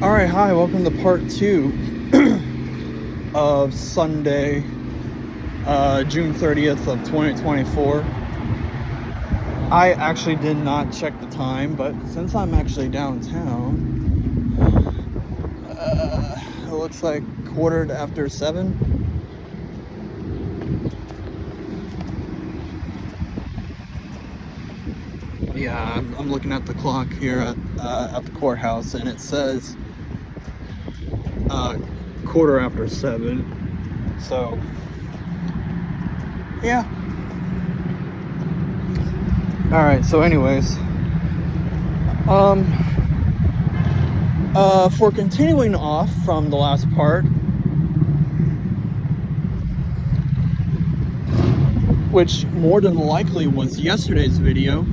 Alright, hi, welcome to part 2 of Sunday, June 30th of 2024. I actually did not check the time, but since I'm actually downtown, it looks like 7:15. Yeah, I'm looking at the clock here at the courthouse, and it says 7:15. So, yeah. Alright, so anyways, for continuing off from the last part, which more than likely was yesterday's video,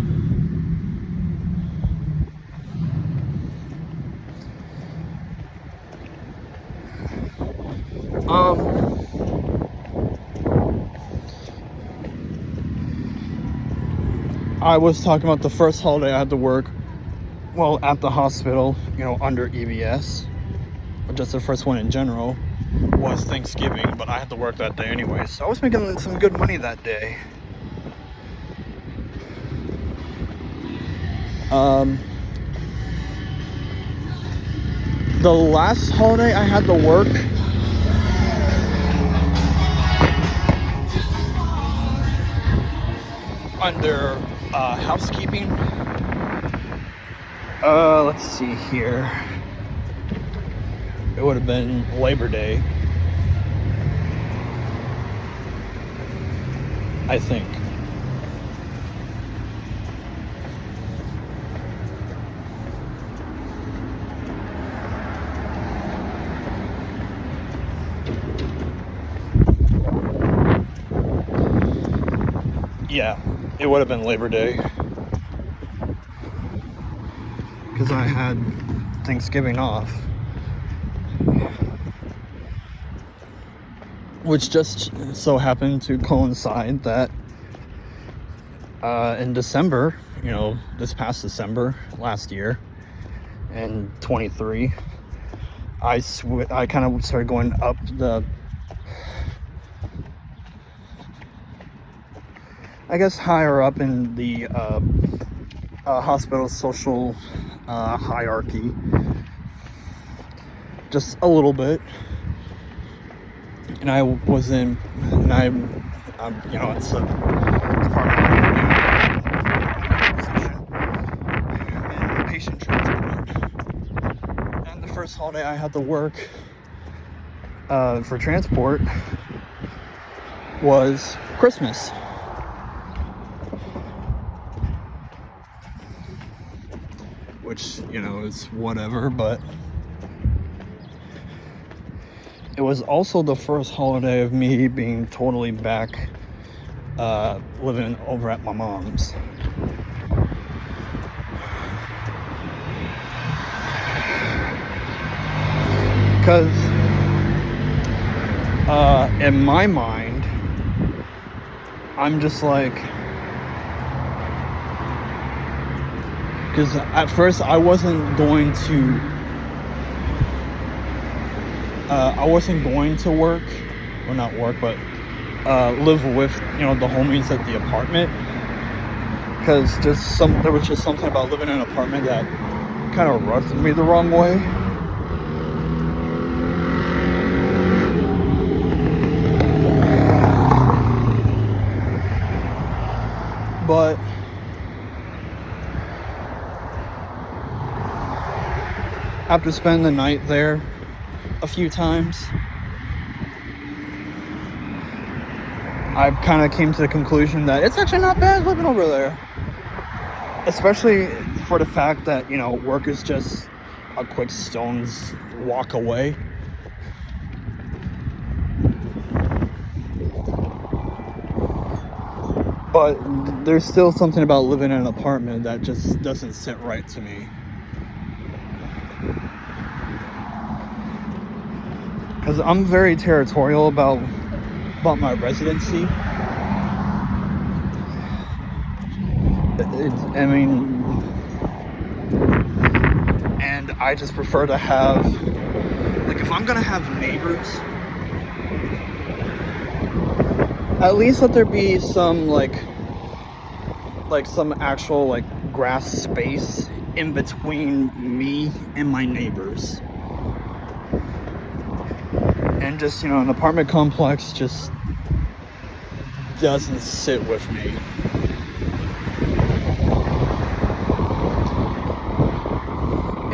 I was talking about the first holiday I had to work, well, at the hospital, under EVS, or just the first one in general, was Thanksgiving, but I had to work that day anyway, so I was making some good money that day. The last holiday I had to work, under housekeeping, let's see here, it would have been Labor Day, I think. Yeah, it would have been Labor Day, because I had Thanksgiving off, which just so happened to coincide that in December, this past December last year, in 23, I kind of started going up the, I guess, higher up in the hospital social hierarchy, just a little bit. And I was in, and it's a department in patient transport. And the first holiday I had to work for transport was Christmas. Which, is whatever, but it was also the first holiday of me being totally back living over at my mom's. Because in my mind, I'm just like, because at first I wasn't going to work, or not work, but live with the homies at the apartment, because there was just something about living in an apartment that kind of rubbed me the wrong way. But after spending the night there a few times, I kind of came to the conclusion that it's actually not bad living over there. Especially for the fact that, work is just a quick stone's walk away. But there's still something about living in an apartment that just doesn't sit right to me. Because I'm very territorial about my residency. And I just prefer to have, like, if I'm gonna have neighbors, at least let there be some like some actual like grass space in between me and my neighbors. And just, an apartment complex just doesn't sit with me.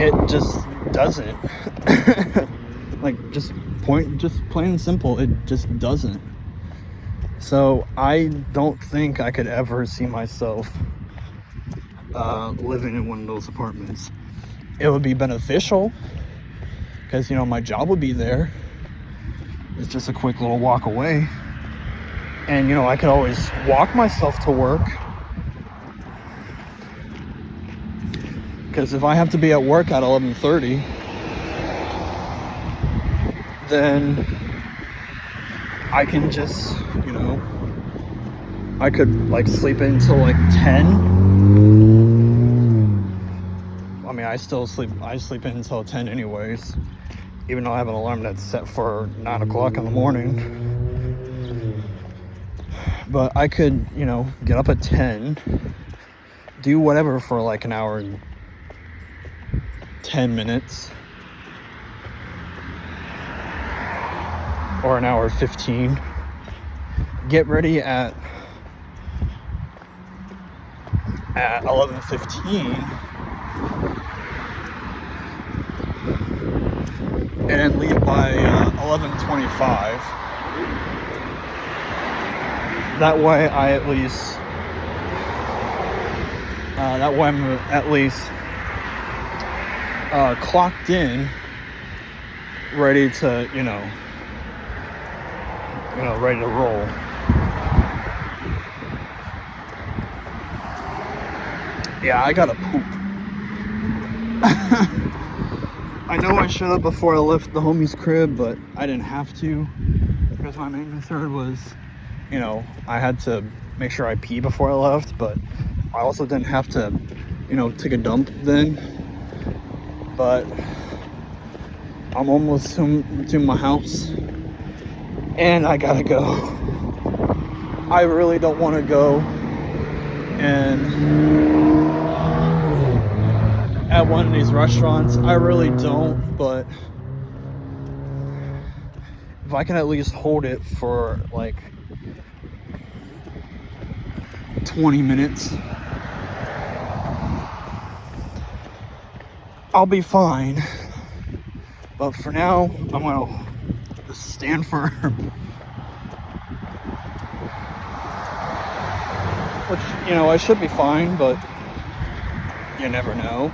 It just doesn't. Like, just plain and simple, it just doesn't. So I don't think I could ever see myself living in one of those apartments. It would be beneficial because, my job would be there. It's just a quick little walk away. And, I could always walk myself to work. Because if I have to be at work at 11:30, then I can just, I could like sleep until like 10. I mean, I sleep in until 10 anyways, even though I have an alarm that's set for 9 o'clock in the morning. But I could, get up at 10, do whatever for like an hour and 10 minutes, or an hour 15, get ready at 11:15, and then leave by 11:25. That way I'm at least clocked in, ready to, ready to roll. Yeah, I gotta poop. I know I should have before I left the homie's crib, but I didn't have to, because my main concern was, I had to make sure I pee before I left, but I also didn't have to, take a dump then. But I'm almost to my house, and I gotta go. I really don't want to go and at one of these restaurants. I really don't, but if I can at least hold it for like 20 minutes, I'll be fine. But for now, I'm gonna stand firm. Which, I should be fine, but you never know.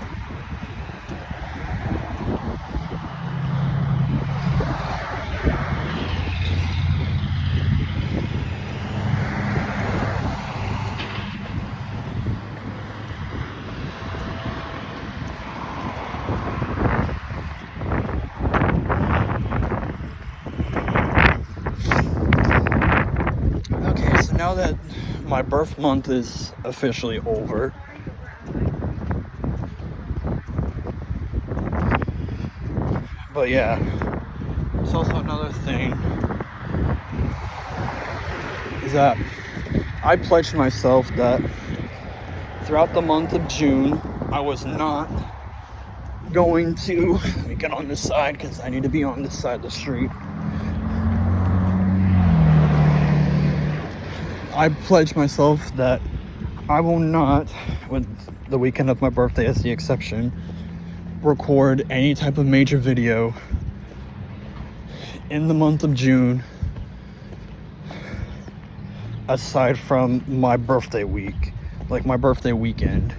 Okay, so now that my birth month is officially over, but yeah, there's also another thing, is that I pledged myself that throughout the month of June, I was not going to, let me get on this side because I need to be on this side of the street. I pledged myself that I will not, with the weekend of my birthday as the exception, record any type of major video in the month of June aside from my birthday week, like my birthday weekend,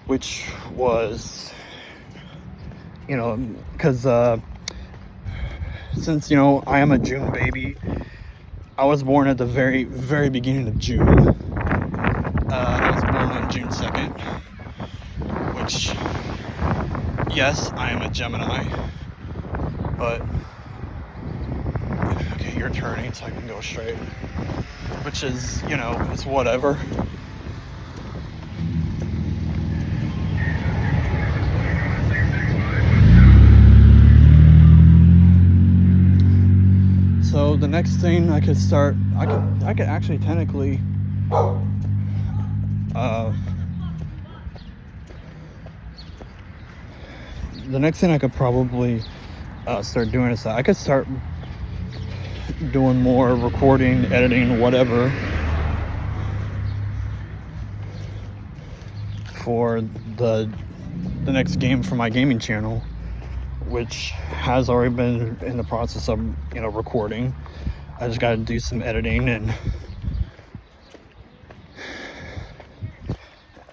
which was, because since I am a June baby, I was born at the very, very beginning of June. I was born on June 2nd, which, yes, I am a Gemini, but, okay, you're turning so I can go straight, which is, it's whatever. next thing I could start, I could actually technically the next thing I could probably start doing is that I could start doing more recording, editing, whatever, for the next game for my gaming channel, which has already been in the process of, you know, recording. I just got to do some editing, and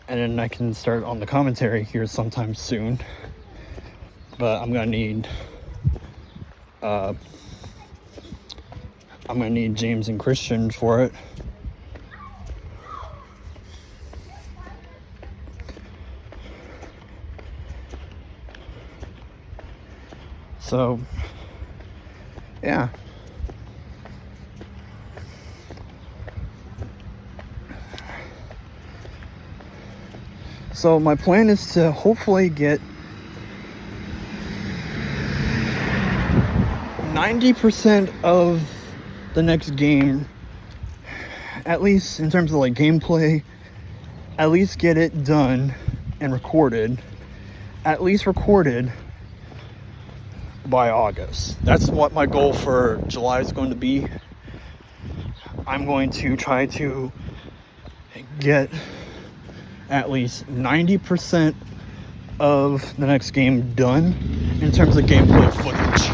then I can start on the commentary here sometime soon. But I'm gonna need James and Christian for it. So, yeah. So my plan is to hopefully get 90% of the next game, at least in terms of like gameplay, at least get it done and recorded, at least recorded by August. That's what my goal for July is going to be. I'm going to try to get at least 90% of the next game done in terms of gameplay footage.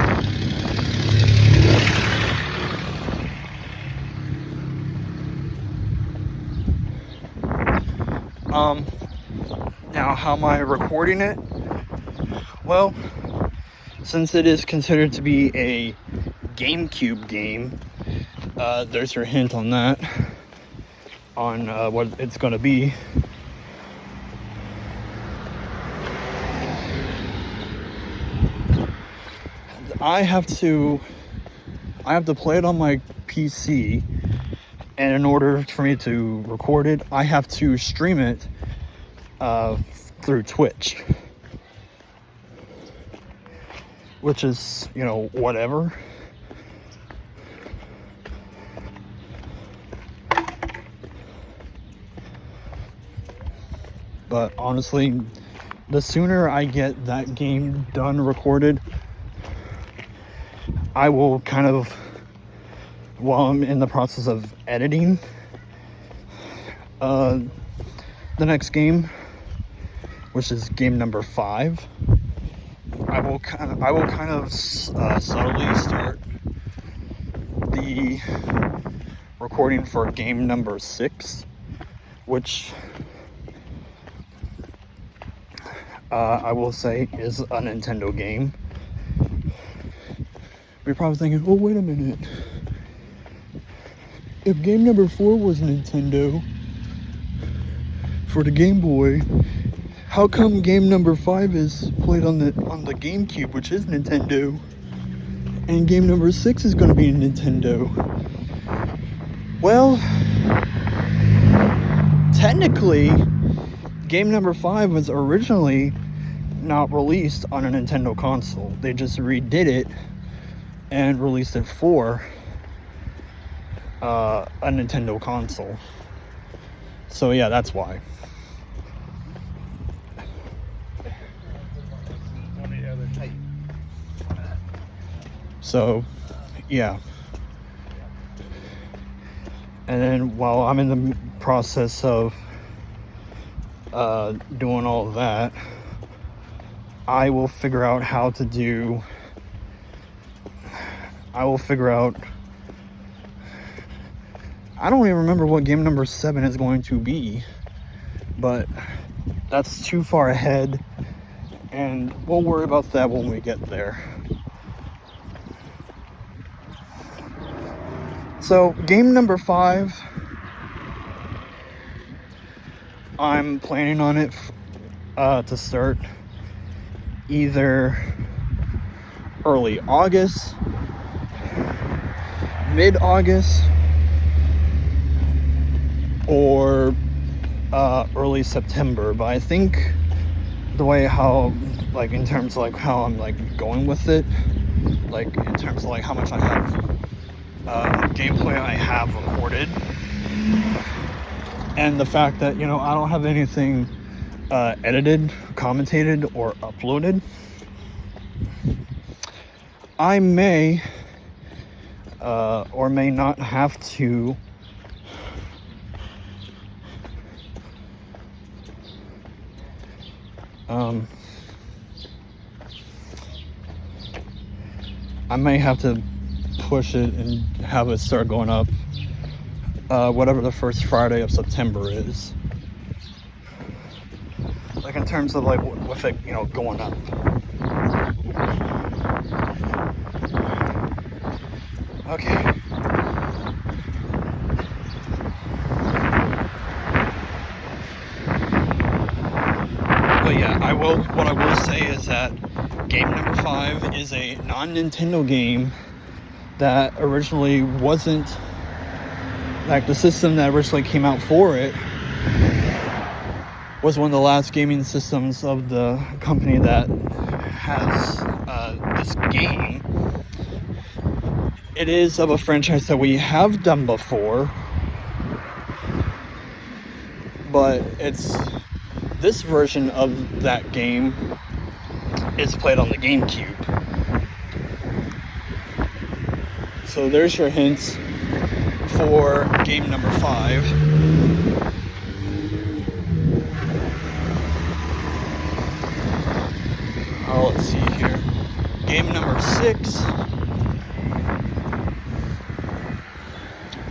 Now, how am I recording it? Well, since it is considered to be a GameCube game, there's your hint on that, on what it's going to be. I have to play it on my PC, and in order for me to record it, I have to stream it through Twitch, which is, you know, whatever. But honestly, the sooner I get that game done, recorded, I will kind of, while I'm in the process of editing the next game, which is game number 5, I will kind of subtly start the recording for game number 6, which I will say is a Nintendo game. You're probably thinking, oh, wait a minute. If game number 4 was Nintendo for the Game Boy, how come game number 5 is played on the GameCube, which is Nintendo, and game number 6 is going to be Nintendo? Well, technically, game number 5 was originally not released on a Nintendo console. They just redid it and released it for a Nintendo console. So yeah, that's why. So yeah. And then while I'm in the process of doing all of that, I will figure out how to do, I don't even remember what game number 7 is going to be, but that's too far ahead, and we'll worry about that when we get there. So game number 5, I'm planning on it to start either early August, mid-August, or early September. But I think the way how, like, in terms of like how I'm like going with it, like in terms of like how much I have gameplay I have recorded, and the fact that, you know, I don't have anything edited, commentated, or uploaded, I may or may not have to I may have to push it and have it start going up whatever the first Friday of September is. Like, in terms of, like, with it, you know, going up. Okay. But yeah, what I will say is that game number 5 is a non-Nintendo game that originally wasn't, like, the system that originally came out for it was one of the last gaming systems of the company that has this game. It is of a franchise that we have done before, but it's this version of that game is played on the GameCube. So there's your hints for game number 5. Oh, let's see here. Game number 6.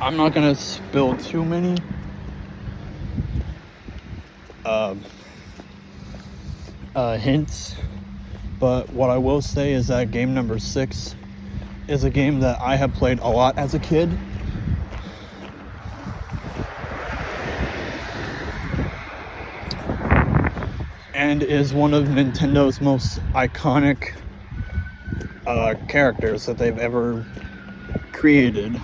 I'm not gonna spill too many hints, but what I will say is that game number 6 is a game that I have played a lot as a kid. And is one of Nintendo's most iconic characters that they've ever created.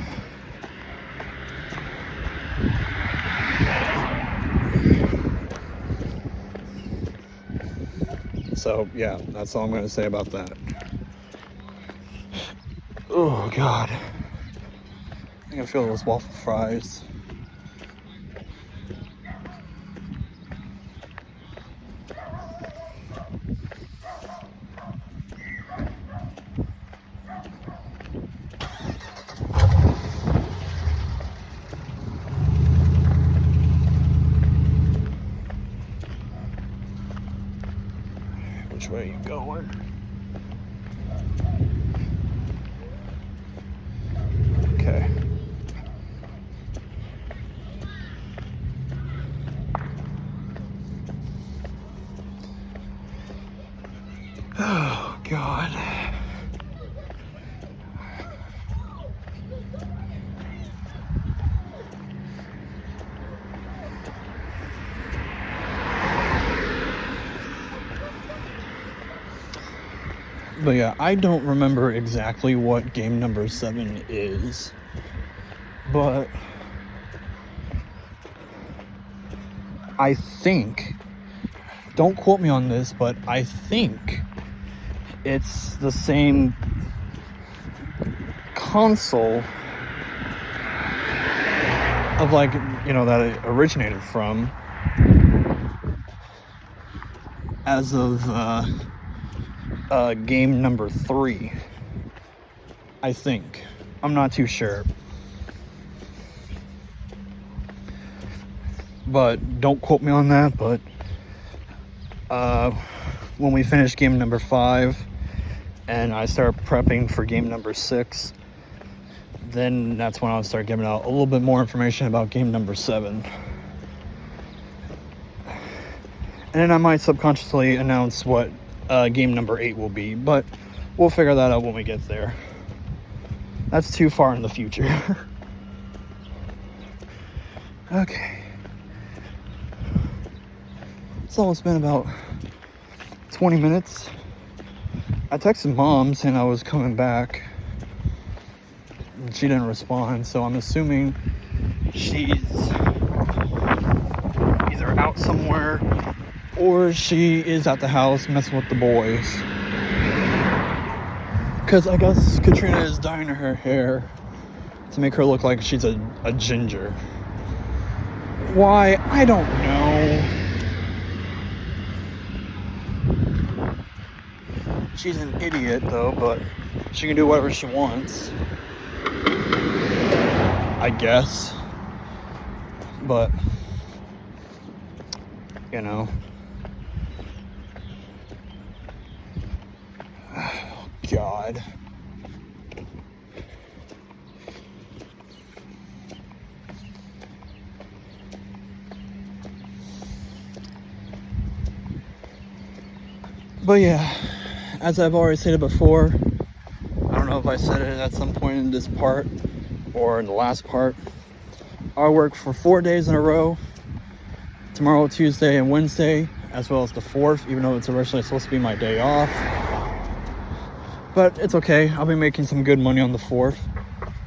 So yeah, that's all I'm going to say about that. Oh God, I can feel those waffle fries. Which way are you going? Okay. Oh God. But yeah, I don't remember exactly what game number 7 is, but I think, don't quote me on this, but I think it's the same console of, like, you know, that it originated from as of game number 3, I think. I'm not too sure, but don't quote me on that. But when we finish game number 5 and I start prepping for game number 6, then that's when I'll start giving out a little bit more information about game number 7. And then I might subconsciously announce what game number 8 will be, but we'll figure that out when we get there. That's too far in the future. Okay. It's almost been about 20 minutes. I texted Mom saying I was coming back, and she didn't respond, so I'm assuming she's either out somewhere or she is at the house messing with the boys. Because I guess Katrina is dyeing her hair to make her look like she's a ginger. Why? I don't know. She's an idiot, though, but she can do whatever she wants, I guess. But, you know. Oh, God. But yeah, as I've already stated before, I don't know if I said it at some point in this part or in the last part, I work for 4 days in a row, tomorrow, Tuesday, and Wednesday, as well as the 4th, even though it's originally supposed to be my day off. But it's okay, I'll be making some good money on the 4th.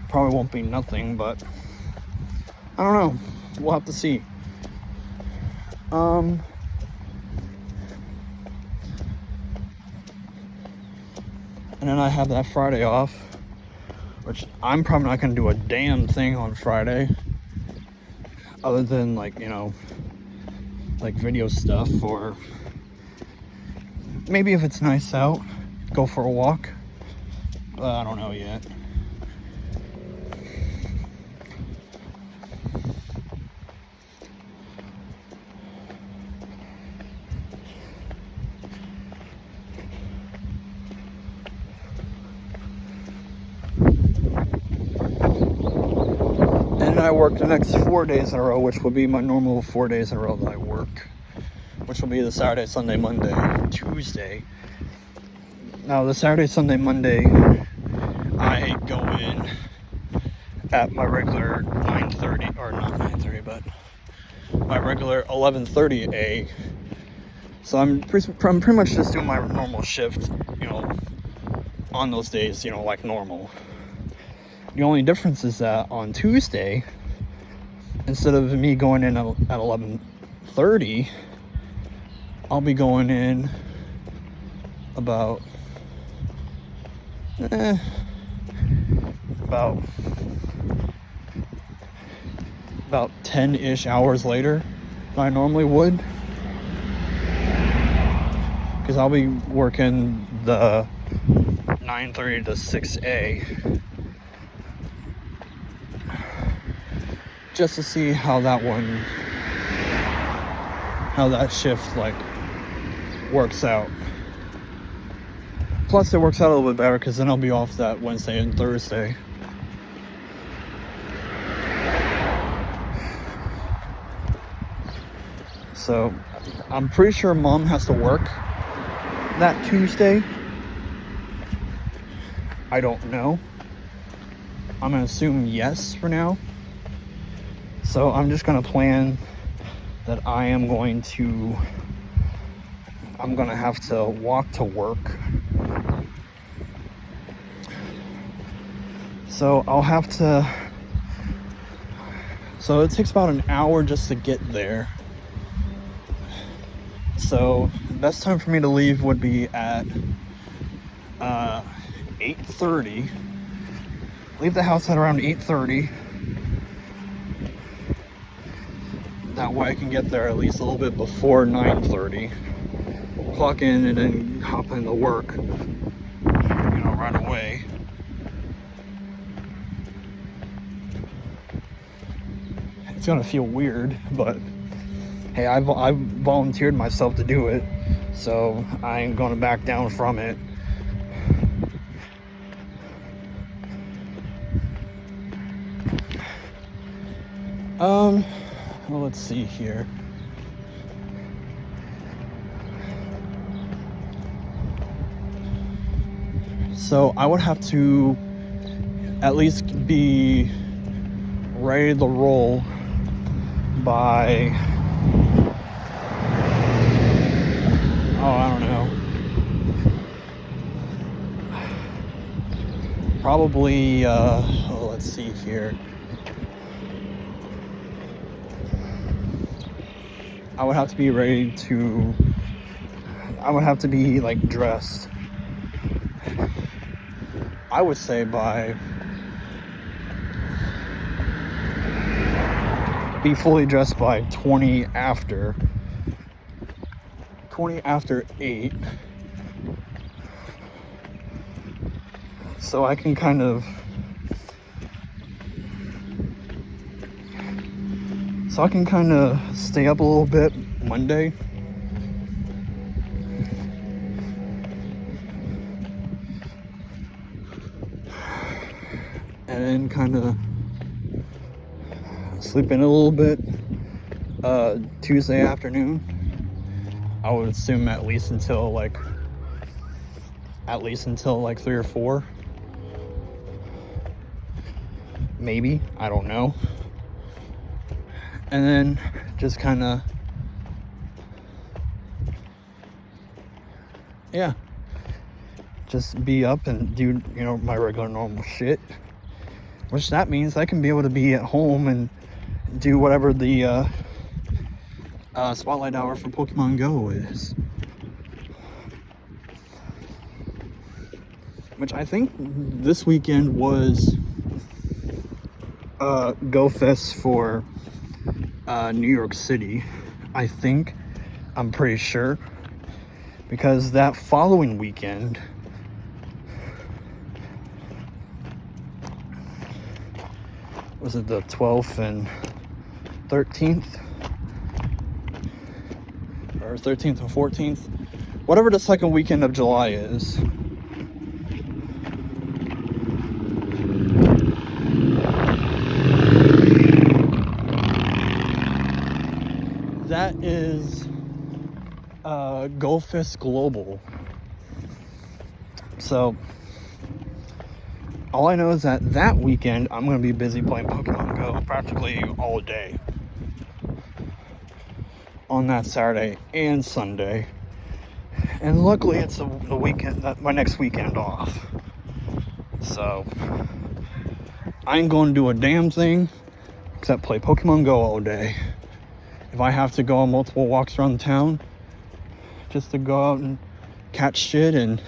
Probably won't be nothing, but I don't know, we'll have to see. And then I have that Friday off, which I'm probably not going to do a damn thing on Friday. Other than, like, you know, like video stuff, or maybe if it's nice out, go for a walk. I don't know yet. And I work the next 4 days in a row, which will be my normal 4 days in a row that I work, which will be the Saturday, Sunday, Monday, Tuesday. Now, the Saturday, Sunday, Monday, I go in at my regular 9:30, or not 9:30, but my regular 11:30 So I'm pretty much just doing my normal shift, you know, on those days, you know, like normal. The only difference is that on Tuesday, instead of me going in at 11:30, I'll be going in about 10-ish hours later than I normally would, because I'll be working the 9:30 to 6A, just to see how that shift like works out. Plus, it works out a little bit better because then I'll be off that Wednesday and Thursday. So I'm pretty sure Mom has to work that Tuesday. I don't know. I'm gonna assume yes for now. So I'm just gonna plan that I'm gonna have to walk to work. So so it takes about an hour just to get there. So the best time for me to leave would be at 8:30. Leave the house at around 8:30. That way I can get there at least a little bit before 9:30. Clock in and then hop into work, you know, right away. It's gonna feel weird, but hey, I volunteered myself to do it, so I ain't gonna back down from it. Well, let's see here. So I would have to at least be ready to roll by, I don't know, probably, let's see here. I would have to be like dressed, I would say by be fully dressed by 20 after 8, so I can kind of stay up a little bit Monday. And then kind of sleep in a little bit Tuesday afternoon. I would assume at least until like 3 or 4. Maybe, I don't know. And then just kind of, yeah, just be up and do, my regular normal shit. Which that means I can be able to be at home and do whatever the spotlight hour for Pokemon Go is. Which I think this weekend was Go Fest for New York City. I'm pretty sure. Because that following weekend, was it the 12th and 13th? Or 13th and 14th? Whatever the second weekend of July is. That is Go Fest Global. So all I know is that weekend I'm going to be busy playing Pokemon Go practically all day on that Saturday and Sunday. And luckily it's the weekend, my next weekend off. So I ain't going to do a damn thing except play Pokemon Go all day. If I have to go on multiple walks around town just to go out and catch shit and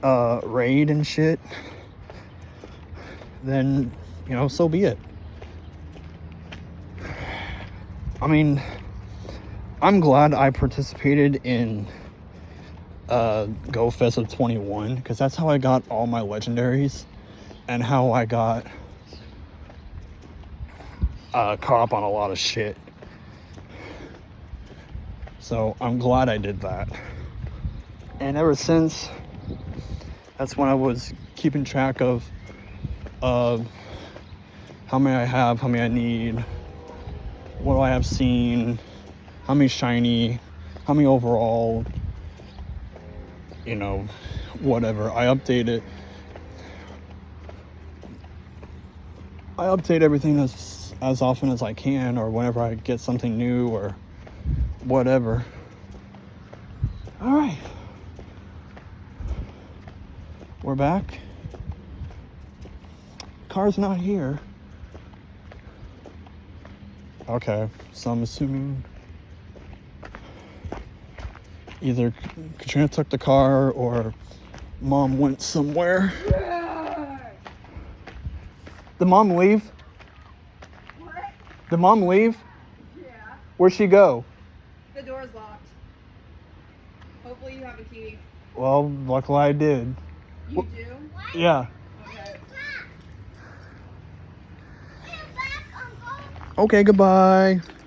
raid and shit, then, so be it. I mean, I'm glad I participated in Go Fest of 21, because that's how I got all my legendaries and how I got caught up on a lot of shit. So I'm glad I did that. And ever since, that's when I was keeping track of how many I have, how many I need, what do I have seen, how many shiny, how many overall, whatever. I update it. I update everything as often as I can, or whenever I get something new or whatever. All right, we're back. Car's not here. Okay, so I'm assuming either Katrina took the car or Mom went somewhere. Did Mom leave? What? Did Mom leave? Yeah. Where'd she go? The door's locked. Hopefully you have a key. Well, luckily I did. You do? Yeah. Okay. Okay, goodbye.